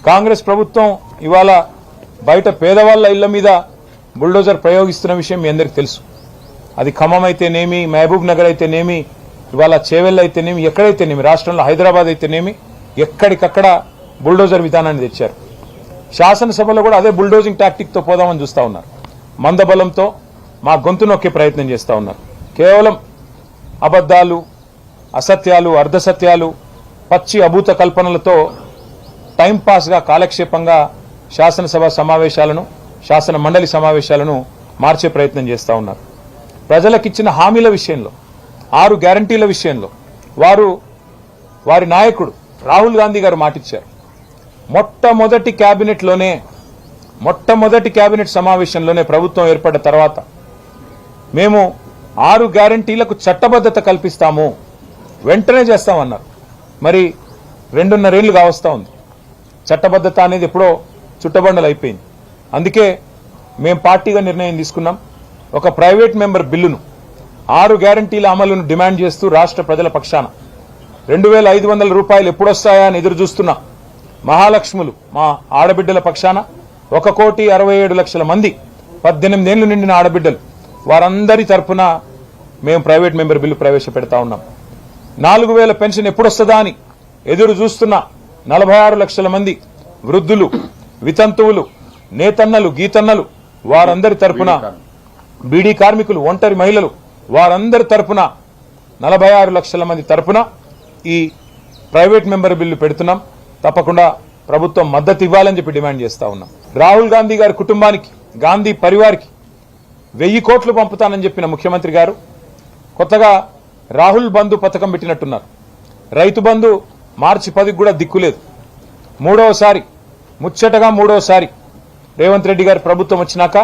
కాంగ్రెస్ ప్రభుత్వం ఇవాళ బయట పేదవాళ్ల ఇళ్ల మీద బుల్డోజర్ ప్రయోగిస్తున్న విషయం మీ అందరికీ తెలుసు. అది ఖమ్మం అయితేనేమి, మహబూబ్ నగర్ అయితేనేమి, ఇవాళ చేవెళ్ళ అయితేనేమి, ఎక్కడైతేనేమి, రాష్ట్రంలో హైదరాబాద్ అయితేనేమి, ఎక్కడికక్కడ బుల్డోజర్ విధానాన్ని తెచ్చారు. శాసనసభలో కూడా అదే బుల్డోజింగ్ టాక్టిక్తో పోదామని చూస్తూ ఉన్నారు. మందబలంతో మా గొంతు నొక్కే ప్రయత్నం చేస్తూ ఉన్నారు. కేవలం అబద్ధాలు, అసత్యాలు, అర్ధసత్యాలు, పచ్చి అభూత కల్పనలతో టైంపాస్గా కాలక్షేపంగా శాసనసభ సమావేశాలను, శాసన మండలి సమావేశాలను మార్చే ప్రయత్నం చేస్తూ ఉన్నారు. ప్రజలకిచ్చిన హామీల విషయంలో, 6 గ్యారంటీల విషయంలో వారి నాయకుడు రాహుల్ గాంధీ గారు మాటిచ్చారు. మొట్టమొదటి కేబినెట్ సమావేశంలోనే ప్రభుత్వం ఏర్పడ్డ తర్వాత మేము 6 గ్యారంటీలకు చట్టబద్ధత కల్పిస్తాము, వెంటనే చేస్తామన్నారు. మరి 2.5 ఏళ్లు కావస్తా ఉంది. చట్టబద్ధత అనేది ఎప్పుడో చుట్టబండలు అయిపోయింది. అందుకే మేము పార్టీగా నిర్ణయం తీసుకున్నాం. ఒక ప్రైవేట్ మెంబర్ బిల్లును 6 గ్యారంటీల అమలును డిమాండ్ చేస్తూ రాష్ట్ర ప్రజల పక్షాన 2,500 రూపాయలు ఎప్పుడొస్తాయా అని ఎదురు చూస్తున్న మహాలక్ష్ములు మా ఆడబిడ్డల పక్షాన 1,67,00,000 మంది 18 ఏళ్లు నిండిన ఆడబిడ్డలు వారందరి తరఫున మేము ప్రైవేట్ మెంబర్ బిల్లు ప్రవేశపెడతా ఉన్నాం. 4,000 పెన్షన్ ఎప్పుడొస్తుందా అని ఎదురు చూస్తున్న 46 లక్షల మంది వృద్ధులు, వితంతువులు, నేతన్నలు, గీతన్నలు వారందరి తరఫున, బీడీ కార్మికులు, ఒంటరి మహిళలు వారందరి తరఫున 46 లక్షల మంది తరఫున ఈ ప్రైవేట్ మెంబర్ బిల్లు పెడుతున్నాం. తప్పకుండా ప్రభుత్వం మద్దతు ఇవ్వాలని చెప్పి డిమాండ్ చేస్తా ఉన్నాం. రాహుల్ గాంధీ గారి కుటుంబానికి, గాంధీ పరివార్కి 1000 కోట్లు పంపుతానని చెప్పిన ముఖ్యమంత్రి గారు కొత్తగా రాహుల్ బంధు పథకం పెట్టినట్టున్నారు. రైతు బంధు మార్చి 10కి కూడా దిక్కులేదు. ముచ్చటగా మూడోసారి రేవంత్ రెడ్డి గారి ప్రభుత్వం వచ్చినాక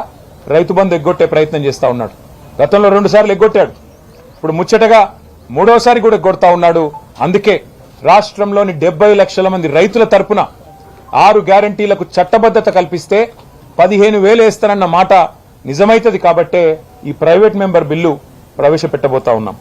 రైతు బంధు ఎగ్గొట్టే ప్రయత్నం చేస్తా ఉన్నాడు. గతంలో 2 సార్లు ఎగ్గొట్టాడు. ఇప్పుడు ముచ్చటగా మూడోసారి కూడా ఎగ్గొడతా ఉన్నాడు. అందుకే రాష్ట్రంలోని 70 లక్షల మంది రైతుల తరపున 6 గ్యారంటీలకు చట్టబద్ధత కల్పిస్తే 15,000 వేస్తానన్న మాట నిజమైతది. కాబట్టే ఈ ప్రైవేట్ మెంబర్ బిల్లు ప్రవేశపెట్టబోతా ఉన్నాం.